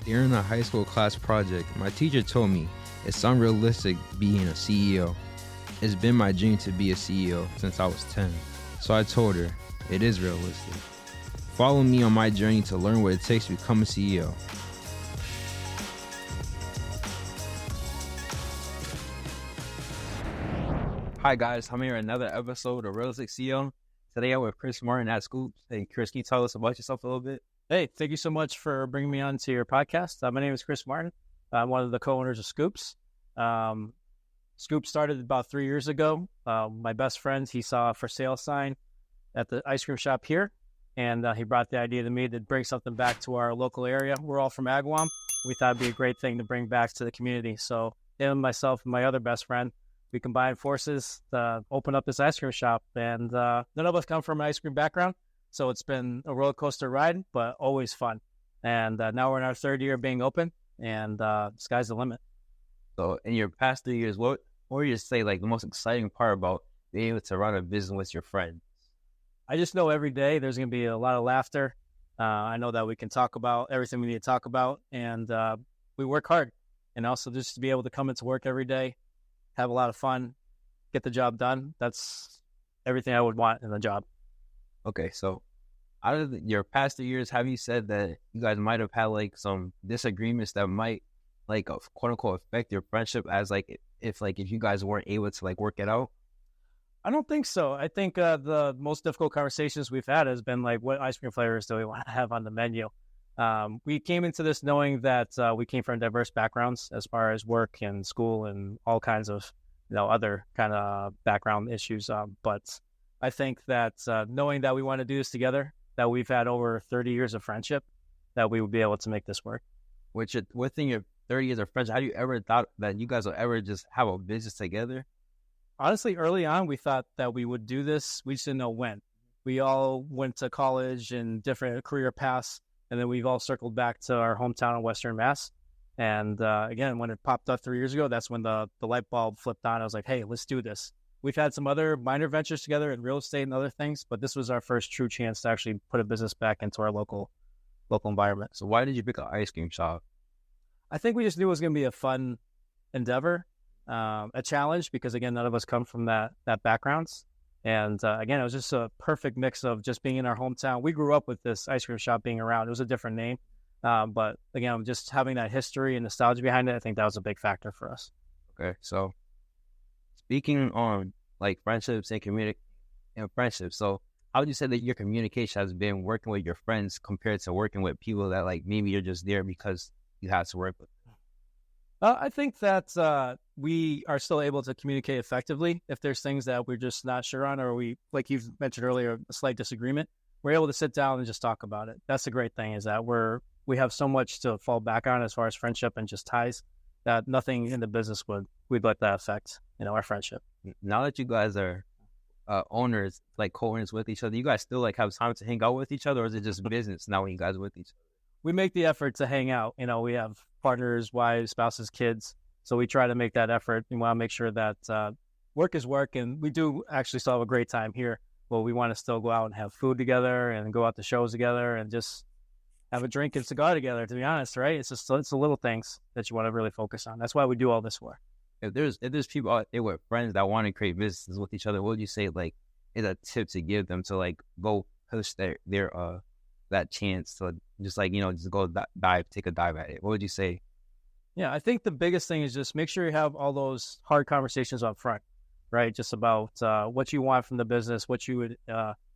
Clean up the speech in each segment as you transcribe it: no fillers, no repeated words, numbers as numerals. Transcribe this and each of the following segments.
During a high school class project, my teacher told me it's unrealistic being a CEO. It's been my dream to be a CEO since I was 10. So I told her, it is realistic. Follow me on my journey to learn what it takes to become a CEO. Hi guys, I'm here in another episode of Realistic CEO. Today I'm with Chris Martin at Scoops. Hey Chris, can you tell us about yourself a little bit? Hey, thank you so much for bringing me on to your podcast. My name is Chris Martin. I'm one of the co-owners of Scoops. Scoops started about 3 years ago. My best friend, he saw a for sale sign at the ice cream shop here, and he brought the idea to me to bring something back to our local area. We're all from Agawam. We thought it'd be a great thing to bring back to the community. So him, myself, and my other best friend, we combined forces to open up this ice cream shop. And none of us come from an ice cream background. So it's been a roller coaster ride, but always fun. And now we're in our third year being open, and sky's the limit. So in your past 3 years, what would you say like the most exciting part about being able to run a business with your friends? I just know every day there's going to be a lot of laughter. I know that we can talk about everything we need to talk about, and we work hard. And also just to be able to come into work every day, have a lot of fun, get the job done. That's everything I would want in a job. Okay, so out of your past 3 years, have you said that you guys might have had like some disagreements that might like quote unquote affect your friendship as like if you guys weren't able to like work it out? I don't think so. I think the most difficult conversations we've had has been like, what ice cream flavors do we want to have on the menu? We came into this knowing that we came from diverse backgrounds as far as work and school and all kinds of other kind of background issues. But I think that knowing that we want to do this together, that we've had over 30 years of friendship, that we would be able to make this work. Within your 30 years of friendship, have you ever thought that you guys will ever just have a business together? Honestly, early on, we thought that we would do this. We just didn't know when. We all went to college and different career paths, and then we've all circled back to our hometown in Western Mass. And again, when it popped up 3 years ago, that's when the light bulb flipped on. I was like, hey, let's do this. We've had some other minor ventures together in real estate and other things, but this was our first true chance to actually put a business back into our local environment. So why did you pick an ice cream shop? I think we just knew it was going to be a fun endeavor, a challenge, because again, none of us come from that backgrounds. And again, it was just a perfect mix of just being in our hometown. We grew up with this ice cream shop being around. It was a different name. But again, just having that history and nostalgia behind it, I think that was a big factor for us. Okay. So speaking on like friendships and friendships. So how would you say that your communication has been working with your friends compared to working with people that like maybe you're just there because you have to work with? I think that we are still able to communicate effectively. If there's things that we're just not sure on, or we, like you've mentioned earlier, a slight disagreement, we're able to sit down and just talk about it. That's the great thing, is that we have so much to fall back on as far as friendship and just ties, that nothing in the business we'd let that affect, our friendship. Now that you guys are owners, like co-owners with each other, you guys still like have time to hang out with each other, or is it just business now when you guys are with each other? We make the effort to hang out. We have partners, wives, spouses, kids. So we try to make that effort. We want to make sure that work is work. And we do actually still have a great time here. Well, we want to still go out and have food together and go out to shows together and just have a drink and cigar together, to be honest, right? It's the little things that you want to really focus on. That's why we do all this work. If there's people out there with friends that want to create businesses with each other, what would you say like is a tip to give them to like go push their that chance to just like, just go take a dive at it? What would you say? Yeah, I think the biggest thing is just make sure you have all those hard conversations up front, right? Just about what you want from the business, what you would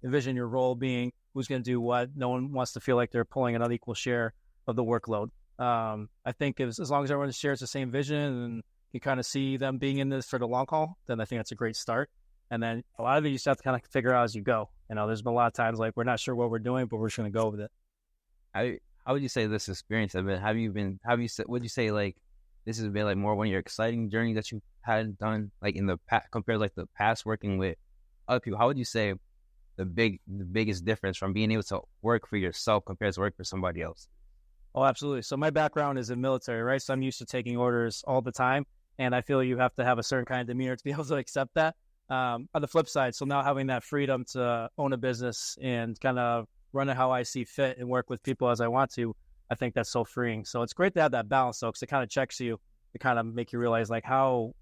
envision your role being, who's going to do what. No one wants to feel like they're pulling an unequal share of the workload. I think as long as everyone shares the same vision and you kind of see them being in this for the long haul, then I think that's a great start. And then a lot of it you just have to kind of figure out as you go. There's been a lot of times like we're not sure what we're doing, but we're just going to go with it. How would you say this experience has been? Would you say like this has been like more one of your exciting journey that you had done like in the past compared to like the past working with other people? How would you say the biggest difference from being able to work for yourself compared to work for somebody else? Oh, absolutely. So my background is in military, right? So I'm used to taking orders all the time, and I feel you have to have a certain kind of demeanor to be able to accept that. On the flip side, so now having that freedom to own a business and kind of run it how I see fit and work with people as I want to, I think that's so freeing. So it's great to have that balance, though, because it kind of checks you to kind of make you realize like how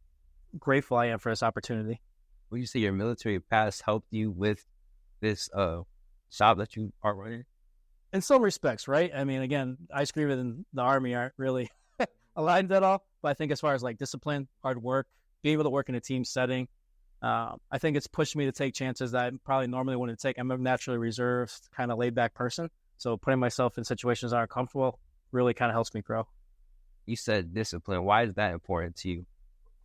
grateful I am for this opportunity. Would you say your military past helped you with this shop that you are running? In some respects, right? I mean, again, ice cream and the Army aren't really aligned at all. But I think as far as like discipline, hard work, being able to work in a team setting, I think it's pushed me to take chances that I probably normally wouldn't take. I'm a naturally reserved, kind of laid back person. So putting myself in situations that are comfortable really kind of helps me grow. You said discipline. Why is that important to you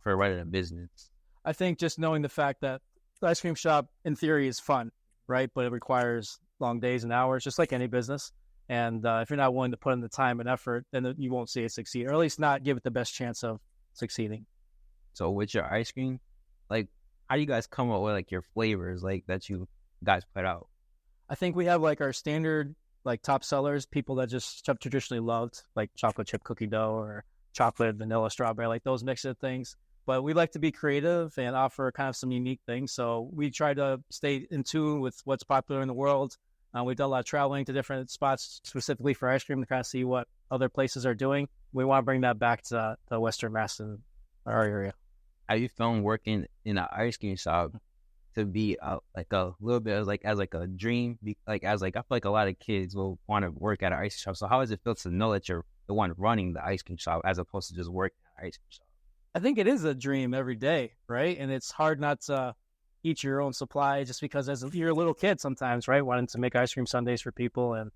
for running a business? I think just knowing the fact that the ice cream shop, in theory, is fun, right? But it requires long days and hours, just like any business. And if you're not willing to put in the time and effort, then you won't see it succeed, or at least not give it the best chance of succeeding. So with your ice cream, like, how do you guys come up with like your flavors like that you guys put out? I think we have like our standard like top sellers, people that just have traditionally loved, like chocolate chip cookie dough or chocolate, vanilla, strawberry, like those mix of things. But we like to be creative and offer kind of some unique things. So we try to stay in tune with what's popular in the world. We've done a lot of traveling to different spots specifically for ice cream to kind of see what other places are doing. We want to bring that back to Western Mass in our area. Have you found working in an ice cream shop to be like a little bit like as like a dream? Like as like I feel like a lot of kids will want to work at an ice cream shop. So how does it feel to know that you're the one running the ice cream shop as opposed to just working at an ice cream shop? I think it is a dream every day, right? And it's hard not to eat your own supply just because you're a little kid sometimes, right? Wanting to make ice cream sundaes for people and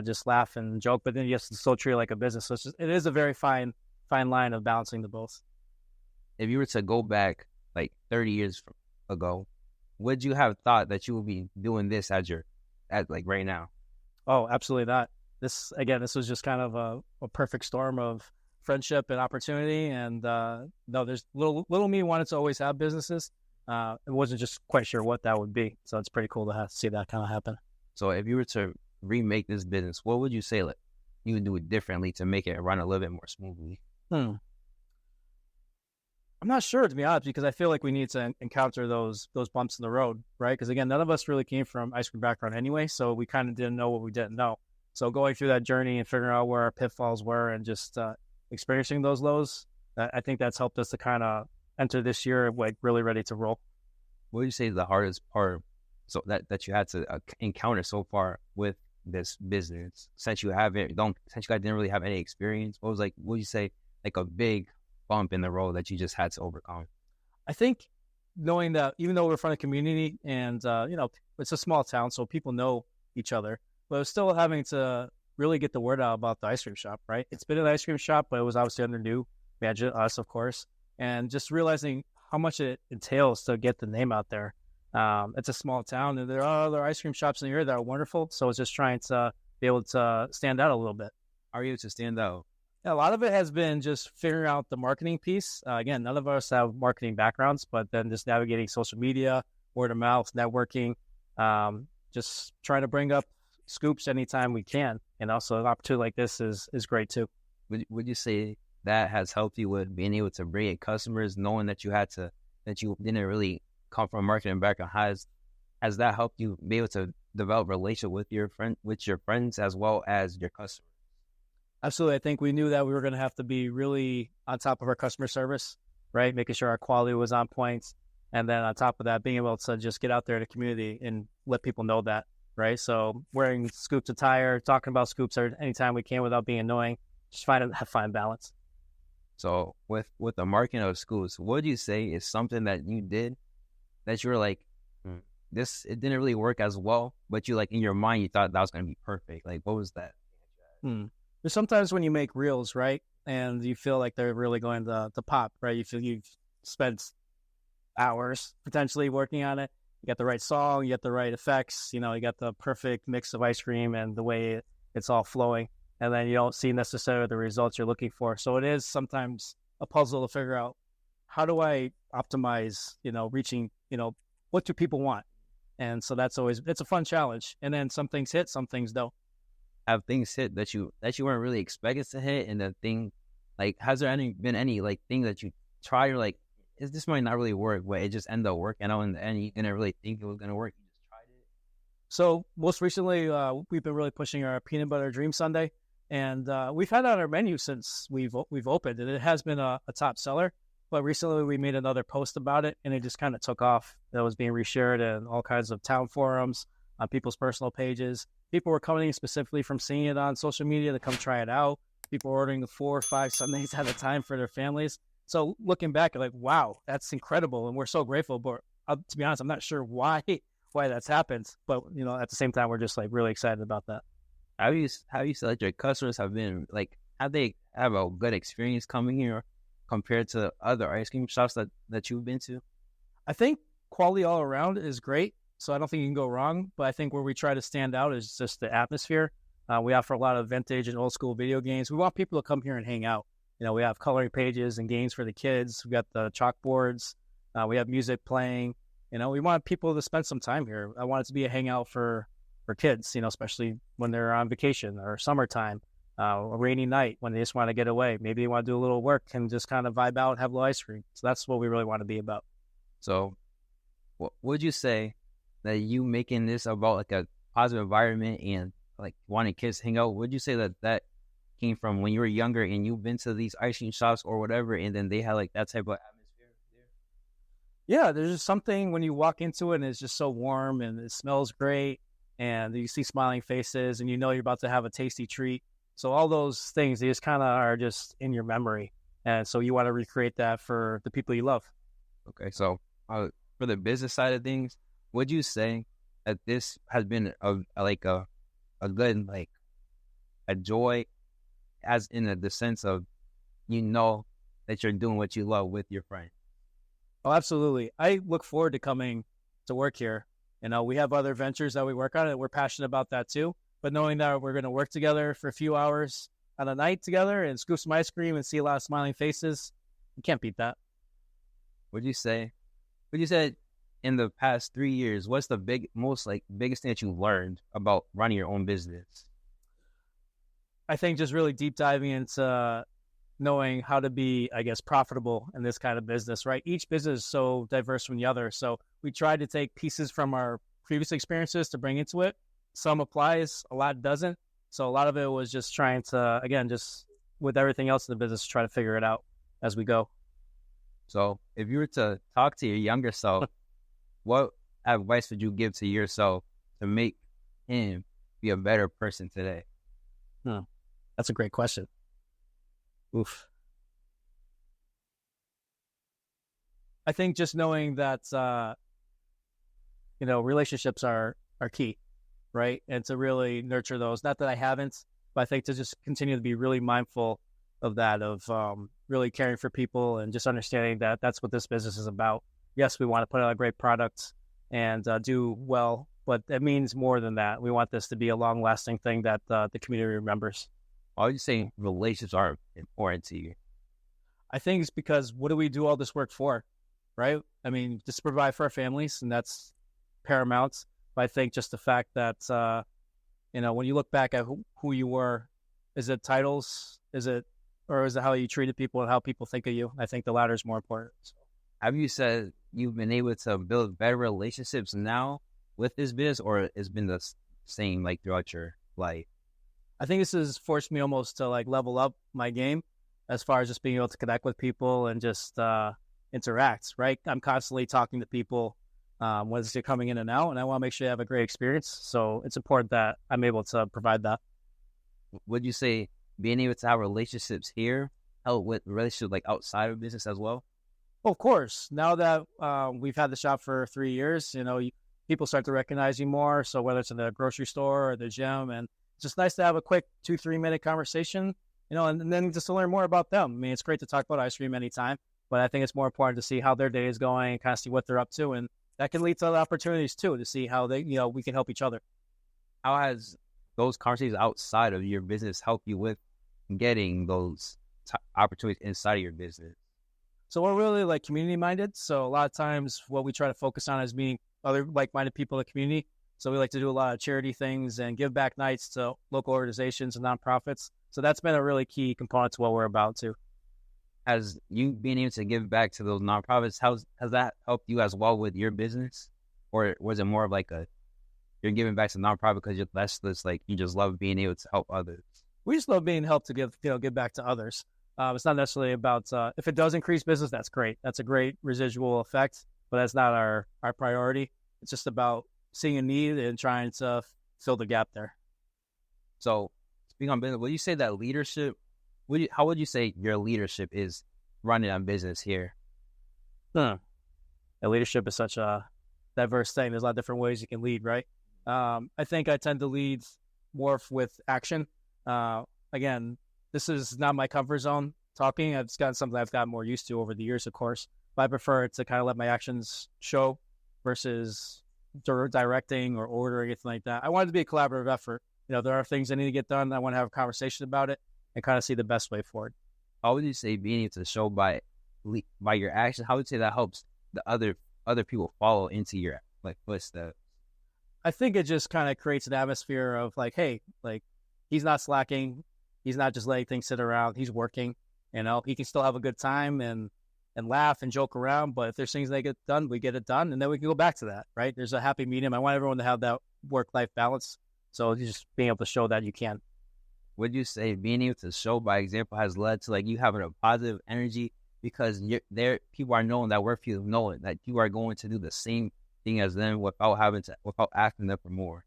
just laugh and joke, but then you have to still treat it like a business. So it is a very fine line of balancing the both. If you were to go back like 30 years ago, would you have thought that you would be doing this at like right now? Oh, absolutely not. This was just kind of a perfect storm of friendship and opportunity. And no, there's little me wanted to always have businesses. It wasn't just quite sure what that would be. So it's pretty cool to see that kind of happen. So if you were to remake this business, what would you say like you would do it differently to make it run a little bit more smoothly? I'm not sure, to be honest, because I feel like we need to encounter those bumps in the road, right? Because again, none of us really came from ice cream background anyway, so we kind of didn't know what we didn't know. So going through that journey and figuring out where our pitfalls were and just experiencing those lows, I think that's helped us to kind of enter this year like really ready to roll. What would you say is the hardest part so that you had to encounter so far with this business since you guys didn't really have any experience? What would you say like a big bump in the road that you just had to overcome? I think knowing that even though we're from a community and it's a small town, so people know each other, but still having to really get the word out about the ice cream shop, right? It's been an ice cream shop, but it was obviously under new management, us of course, and just realizing how much it entails to get the name out there. It's a small town, and there are other ice cream shops in the area that are wonderful. So it's just trying to be able to stand out a little bit. Are you to stand out? A lot of it has been just figuring out the marketing piece. Again, none of us have marketing backgrounds, but then just navigating social media, word of mouth, networking, just trying to bring up Scoops anytime we can. And also an opportunity like this is great too. Would you say that has helped you with being able to bring in customers, knowing that you didn't really come from a marketing background? Has that helped you be able to develop a relationship with your friends as well as your customers? Absolutely. I think we knew that we were going to have to be really on top of our customer service, right? Making sure our quality was on point. And then on top of that, being able to just get out there in the community and let people know that, right? So wearing Scoops attire, talking about Scoops anytime we can without being annoying, just find balance. So with the marketing of Scoops, what would you say is something that you did that you were like, it didn't really work as well, but you like in your mind, you thought that was going to be perfect. Like, what was that? There's sometimes when you make reels, right, and you feel like they're really going to pop, right? You feel you've spent hours potentially working on it. You got the right song, you got the right effects, you got the perfect mix of ice cream and the way it's all flowing, and then you don't see necessarily the results you're looking for. So it is sometimes a puzzle to figure out how do I optimize, reaching, what do people want? And so it's a fun challenge. And then some things hit, some things don't. Have things hit that you weren't really expecting to hit, and the thing, like, has there been any like thing that you try, you're like, this might not really work, but it just ended up working out in the end? You didn't really think it was gonna work, you just tried it. So most recently, we've been really pushing our peanut butter dream sundae. And we've had it on our menu since we've opened, and it has been a top seller. But recently we made another post about it, and it just kind of took off. That was being reshared in all kinds of town forums, on people's personal pages. People were coming specifically from seeing it on social media to come try it out. People were ordering 4 or 5 Sundays at a time for their families. So looking back, like, wow, that's incredible, and we're so grateful. But to be honest, I'm not sure why that's happened. But at the same time, we're just like really excited about that. How you said like your customers have been like, have they have a good experience coming here compared to other ice cream shops that you've been to? I think quality all around is great, so I don't think you can go wrong. But I think where we try to stand out is just the atmosphere. We offer a lot of vintage and old school video games. We want people to come here and hang out. We have coloring pages and games for the kids. We got the chalkboards. We have music playing. We want people to spend some time here. I want it to be a hangout for kids, especially when they're on vacation or summertime, a rainy night when they just want to get away. Maybe they want to do a little work and just kind of vibe out and have a little ice cream. So that's what we really want to be about. So what would you say that you making this about like a positive environment and like wanting kids to hang out? Would you say that came from when you were younger and you've been to these ice cream shops or whatever, and then they had like that type of atmosphere there? Yeah, there's just something when you walk into it and it's just so warm and it smells great. And you see smiling faces, and you're about to have a tasty treat. So all those things, they just kind of are just in your memory. And so you want to recreate that for the people you love. Okay, so for the business side of things, would you say that this has been a good, like, a joy, as in the sense of, that you're doing what you love with your friend? Oh, absolutely. I look forward to coming to work here. We have other ventures that we work on, and we're passionate about that too. But knowing that we're going to work together for a few hours on a night together and scoop some ice cream and see a lot of smiling faces, you can't beat that. Would you say in the past 3 years, what's the biggest thing that you learned about running your own business? I think just really deep diving into knowing how to be, I guess, profitable in this kind of business, right? Each business is so diverse from the other. So we tried to take pieces from our previous experiences to bring into it. Some applies, a lot doesn't. So a lot of it was just trying to, again, just with everything else in the business, try to figure it out as we go. So if you were to talk to your younger self, what advice would you give to yourself to make him be a better person today? That's a great question. Oof. I think just knowing that, relationships are key, right? And to really nurture those. Not that I haven't, but I think to just continue to be really mindful of that, of really caring for people and just understanding that that's what this business is about. Yes, we want to put out a great product and do well, but it means more than that. We want this to be a long-lasting thing that the community remembers. Why would you say relationships are important to you? I think it's because what do we do all this work for, right? I mean, just to provide for our families, and that's paramount. But I think just the fact that, when you look back at who you were, is it titles? Is it how you treated people and how people think of you? I think the latter is more important. So. Have you said you've been able to build better relationships now with this business, or it's been the same like throughout your life? I think this has forced me almost to like level up my game as far as just being able to connect with people and just interact, right? I'm constantly talking to people whether they're coming in and out, and I want to make sure they have a great experience. So it's important that I'm able to provide that. Would you say being able to have relationships here help with relationships like outside of business as well? Of course. Now that we've had the shop for 3 years, people start to recognize you more. So whether it's in the grocery store or the gym, and it's just nice to have a quick 2-3 minute conversation, and then just to learn more about them. I mean, it's great to talk about ice cream anytime, but I think it's more important to see how their day is going and kind of see what they're up to. And that can lead to other opportunities too, to see how we can help each other. How has those conversations outside of your business help you with getting those opportunities inside of your business? So we're really like community minded. So a lot of times what we try to focus on is meeting other like-minded people in the community. So we like to do a lot of charity things and give back nights to local organizations and nonprofits. So that's been a really key component to what we're about too. Has you being able to give back to those nonprofits, has that helped you as well with your business? Or was it more of like you're giving back to nonprofit because that's just like you just love being able to help others? we just love being helped to give back to others. It's not necessarily about if it does increase business, that's great. That's a great residual effect, but that's not our priority. It's just about seeing a need and trying to fill the gap there. So, speaking on business, would you say that leadership? How would you say your leadership is running on business here? Leadership is such a diverse thing. There's a lot of different ways you can lead, right? I think I tend to lead more with action. Again, this is not my comfort zone talking. It's gotten something I've gotten more used to over the years, of course. But I prefer to kind of let my actions show versus directing or ordering, anything like that. I want it to be a collaborative effort. There are things that need to get done. I want to have a conversation about it and kind of see the best way forward. How would you say being able to show by your action? How would you say that helps the other people follow into your footsteps? I think it just kind of creates an atmosphere of hey, he's not slacking. He's not just letting things sit around. He's working. He can still have a good time and laugh and joke around. But if there's things that get done, we get it done, and then we can go back to that. Right? There's a happy medium. I want everyone to have that work-life balance. So just being able to show that you can. Would you say being able to show by example has led to you having a positive energy because people are knowing that work people knowing that you are going to do the same thing as them without asking them for more?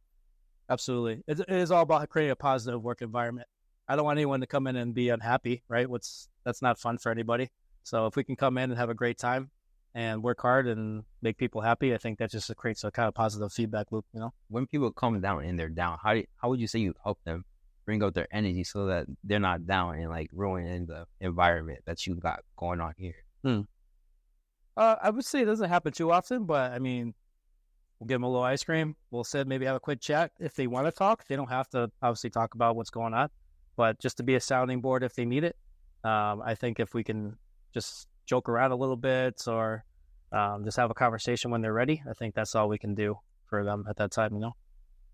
Absolutely. It is all about creating a positive work environment. I don't want anyone to come in and be unhappy, right? That's not fun for anybody. So if we can come in and have a great time and work hard and make people happy, I think that just creates a kind of positive feedback loop, When people come down and they're down, how would you say you help them bring out their energy so that they're not down and ruining the environment that you got going on here? I would say it doesn't happen too often, but I mean, we'll give them a little ice cream. We'll sit, maybe have a quick chat. If they want to talk, they don't have to obviously talk about what's going on, but just to be a sounding board if they need it. I think if we can just joke around a little bit or just have a conversation when they're ready, I think that's all we can do for them at that time,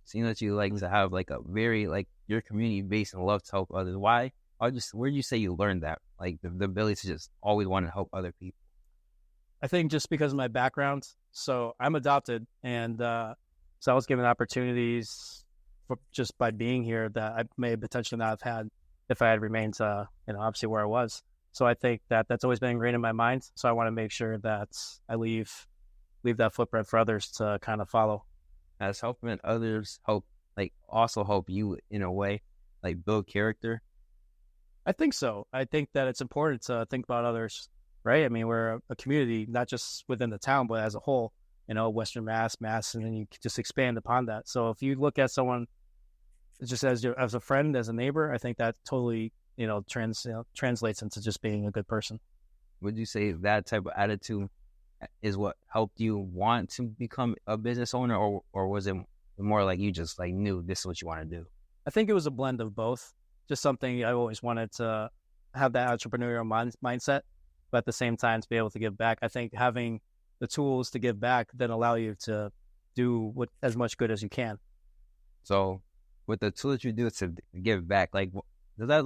Seeing that you like to have a very your community based and love to help others. Where do you say you learned that? The ability to just always want to help other people? I think just because of my background. So I'm adopted, and so I was given opportunities just by being here that I may potentially not have had if I had remained, obviously where I was. So I think that's always been ingrained in my mind. So I want to make sure that I leave that footprint for others to kind of follow. Has helping others also help you in a way, build character? I think so. I think that it's important to think about others, right? I mean, we're a community, not just within the town, but as a whole, Western Mass, and then you just expand upon that. So if you look at someone just as a friend, as a neighbor, I think that totally, translates into just being a good person. Would you say that type of attitude is what helped you want to become a business owner, or was it more you just knew this is what you want to do? I think it was a blend of both. Just something I always wanted to have that entrepreneurial mindset, but at the same time to be able to give back. I think having the tools to give back then allow you to do as much good as you can. So with the tools you do to give back, does that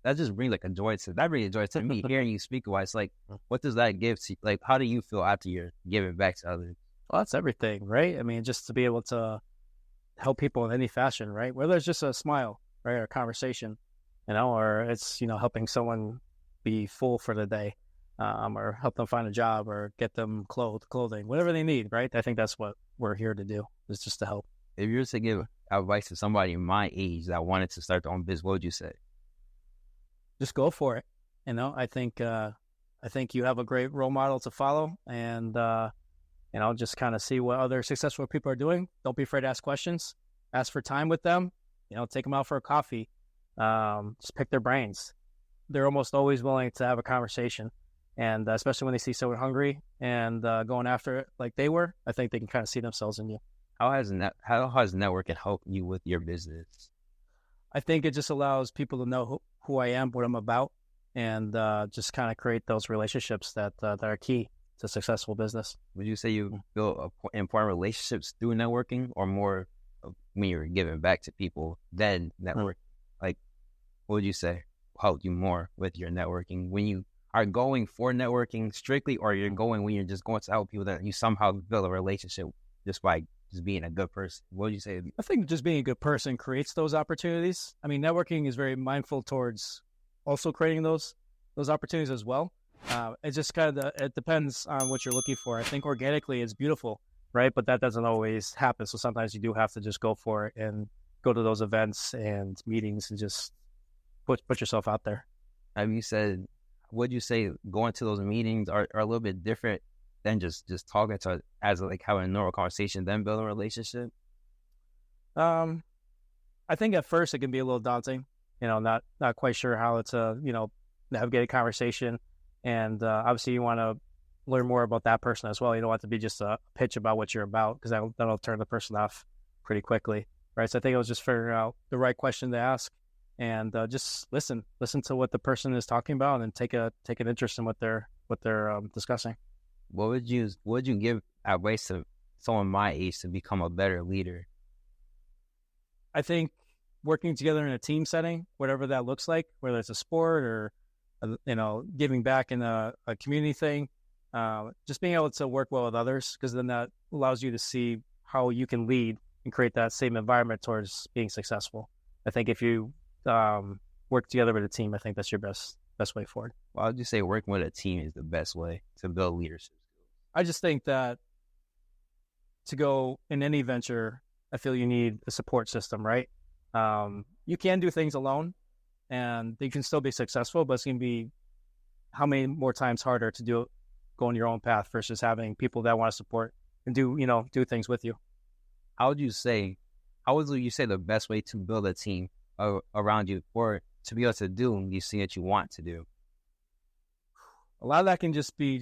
that just bring a joy to me hearing you speak about it. It's what does that give to you? How do you feel after you're giving back to others? Well, that's everything, right? I mean, just to be able to help people in any fashion, right? Whether it's just a smile, right, or a conversation, or it's, helping someone be full for the day, or help them find a job or get them clothing, whatever they need, right? I think that's what we're here to do, is just to help. If you were to give advice to somebody my age that wanted to start their own business, what would you say? Just go for it. I think you have a great role model to follow, and just kind of see what other successful people are doing. Don't be afraid to ask questions. Ask for time with them. Take them out for a coffee. Just pick their brains. They're almost always willing to have a conversation, and especially when they see someone hungry and going after it like they were, I think they can kind of see themselves in you. How has networking helped you with your business? I think it just allows people to know who I am, what I'm about, and just kind of create those relationships that are key to successful business. Would you say you built important relationships through networking, or more when you're giving back to people than networking? What would you say helped you more with your networking when you are going for networking strictly, or you're going when you're just going to help people that you somehow build a relationship just by just being a good person? What would you say? I think just being a good person creates those opportunities. I mean, networking is very mindful towards also creating those opportunities as well. It just it depends on what you're looking for. I think organically it's beautiful, right? But that doesn't always happen. So sometimes you do have to just go for it and go to those events and meetings and just put yourself out there. Have you said, would you say going to those meetings are a little bit different than just talking to as like having a normal conversation, then build a relationship? I think at first it can be a little daunting, not quite sure how to, navigate a conversation. And obviously you want to learn more about that person as well. You don't want it to be just a pitch about what you're about, because that'll turn the person off pretty quickly, right? So I think it was just figuring out the right question to ask and just listen to what the person is talking about and take an interest in what they're discussing. What would you give advice to someone my age to become a better leader? I think working together in a team setting, whatever that looks like, whether it's a sport or giving back in a community thing, just being able to work well with others, because then that allows you to see how you can lead and create that same environment towards being successful. I think if you work together with a team, I think that's your best way forward. Well, I'd just say working with a team is the best way to build leadership. I just think that to go in any venture, I feel you need a support system, right? You can do things alone and you can still be successful, but it's going to be how many more times harder to go on your own path versus having people that want to support and do things with you. How would you say the best way to build a team around you or to be able to do these things that you want to do? A lot of that can just be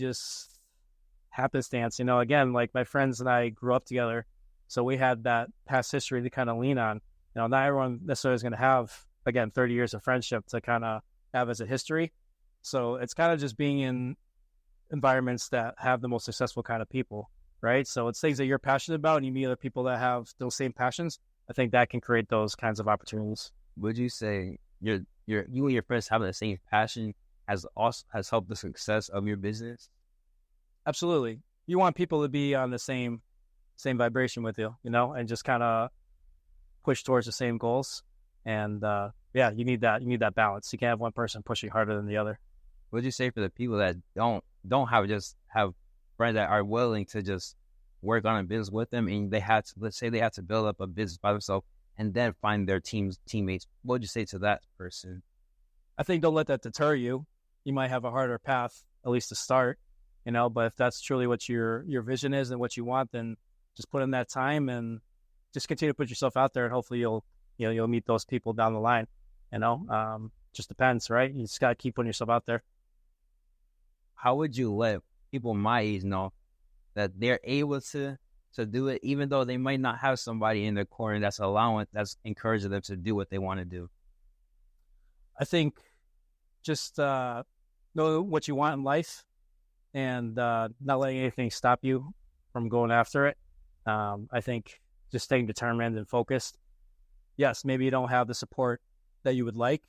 happenstance. Again, like my friends and I grew up together, so we had that past history to kind of lean on. Not everyone necessarily is going to have, again, 30 years of friendship to kind of have as a history. So it's kind of just being in environments that have the most successful kind of people, right? So it's things that you're passionate about and you meet other people that have those same passions. I think that can create those kinds of opportunities. Would you say you and your friends having the same passion has helped the success of your business? Absolutely. You want people to be on the same vibration with you, and just kind of push towards the same goals. And you need that balance. You can't have one person pushing harder than the other. What would you say for the people that don't have friends that are willing to just work on a business with them, and let's say they had to build up a business by themselves and then find their teammates? What would you say to that person? I think don't let that deter you. You might have a harder path, at least to start, but if that's truly what your vision is and what you want, then just put in that time and just continue to put yourself out there, and hopefully you'll meet those people down the line. Just depends, right? You just got to keep putting yourself out there. How would you let people my age know that they're able to do it, even though they might not have somebody in their corner that's encouraging them to do what they want to do? I think just know what you want in life and not letting anything stop you from going after it. I think just staying determined and focused. Yes, maybe you don't have the support that you would like,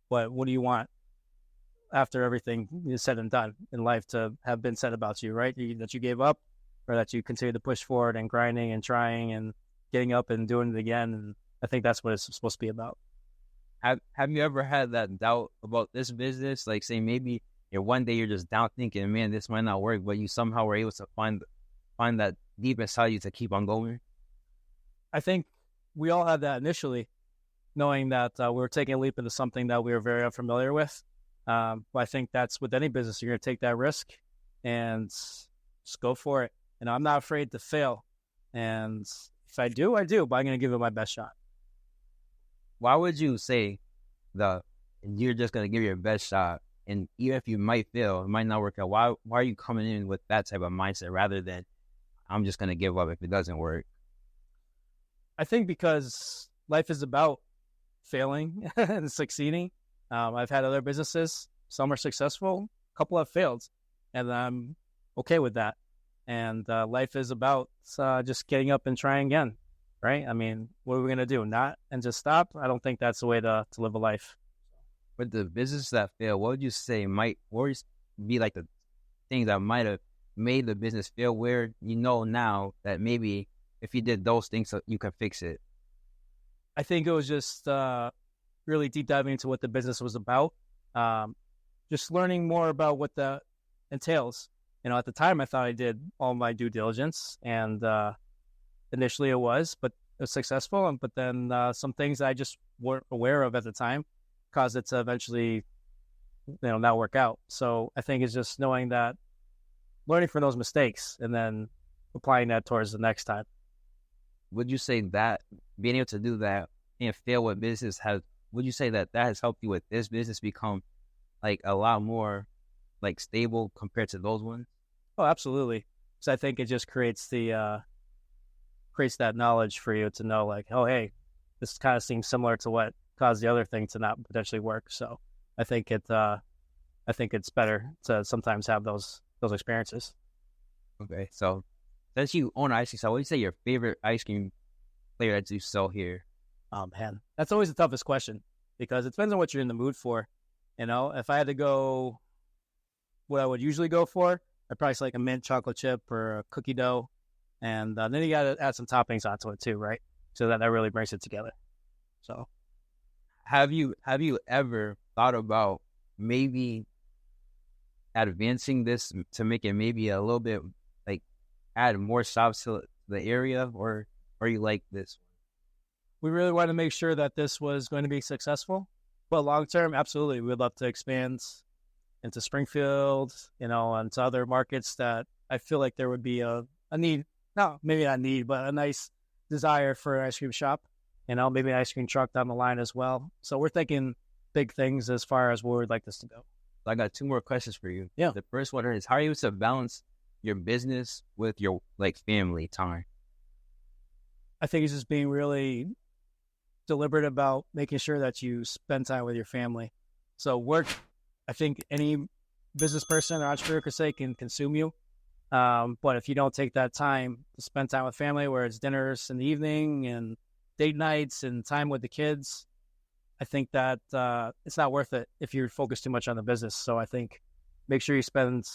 but what do you want after everything is said and done in life to have been said about you, right? That you gave up, or that you continue to push forward and grinding and trying and getting up and doing it again. And I think that's what it's supposed to be about. Have you ever had that doubt about this business? Like, say maybe one day you're just down thinking, man, this might not work, but you somehow were able to find that deep inside you to keep on going? I think we all had that initially, knowing that we were taking a leap into something that we were very unfamiliar with. But I think that's with any business. You're going to take that risk and just go for it. I'm not afraid to fail. And if I do, I do, but I'm going to give it my best shot. Why would you say you're just going to give your best shot, and even if you might fail, it might not work out? Why are you coming in with that type of mindset rather than I'm just going to give up if it doesn't work? I think because life is about failing and succeeding. I've had other businesses. Some are successful. A couple have failed. And I'm okay with that. And life is about just getting up and trying again, right? I mean, what are we going to do? Not and just stop? I don't think that's the way to live a life. With the business that fail, what would you say what would be like the things that might have made the business fail? Where you know now that maybe if you did those things, you could fix it? I think it was just really deep diving into what the business was about. Just learning more about what that entails. At the time I thought I did all my due diligence, and initially it was, but it was successful. But then some things I just weren't aware of at the time caused it to eventually, not work out. So I think it's just knowing that, learning from those mistakes, and then applying that towards the next time. Would you say that being able to do that and fail with business would you say that has helped you with this business become like a lot more like stable compared to those ones? Oh, absolutely. So I think it just creates that knowledge for you to know, like, oh, hey, this kind of seems similar to what caused the other thing to not potentially work. So I think it's better to sometimes have those experiences. Okay, so since you own an ice cream shop, what would you say your favorite ice cream flavor that you sell here? Oh man, that's always the toughest question, because it depends on what you're in the mood for. If I had to go, what I would usually go for, I'd probably select a mint chocolate chip or a cookie dough, and then you got to add some toppings onto it too, right? So that really brings it together. So, have you ever thought about maybe advancing this to make it maybe a little bit like add more shops to the area, or you like this? We really want to make sure that this was going to be successful, but long term, absolutely, we'd love to expand into Springfield, and to other markets that I feel like there would be a need, no, maybe not need, but a nice desire for an ice cream shop, maybe an ice cream truck down the line as well. So we're thinking big things as far as where we'd like this to go. I got two more questions for you. Yeah. The first one is, how are you able to balance your business with your family time? I think it's just being really deliberate about making sure that you spend time with your family. So work, I think any business person or entrepreneur could say, can consume you. But if you don't take that time to spend time with family, where it's dinners in the evening and date nights and time with the kids, I think that it's not worth it if you're focused too much on the business. So I think make sure you spend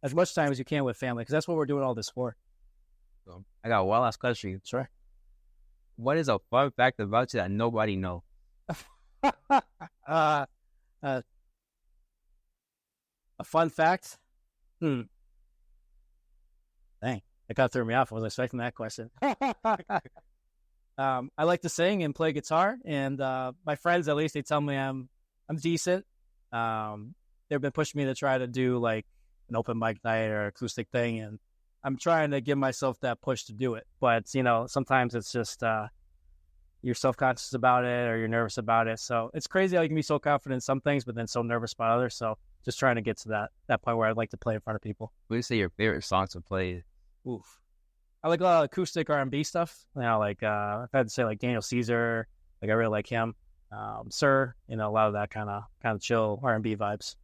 as much time as you can with family, because that's what we're doing all this for. So I got one last question for you. Sure. What is a fun fact about you that nobody knows? A fun fact? Dang, it kind of threw me off. I wasn't expecting that question. I like to sing and play guitar, and my friends, at least, they tell me I'm decent. They've been pushing me to try to do like an open mic night or acoustic thing, and I'm trying to give myself that push to do it. But sometimes it's just you're self-conscious about it, or you're nervous about it. So it's crazy how you can be so confident in some things, but then so nervous about others. So just trying to get to that point where I'd like to play in front of people. What do you say your favorite song to play? Oof. I like a lot of acoustic R&B stuff. Like if I had to say, like Daniel Caesar, like I really like him. Sir, a lot of that kind of chill R&B vibes.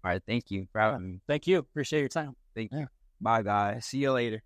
All right, thank you for having me. Thank you. Appreciate your time. Thank you. Bye, guys. See you later.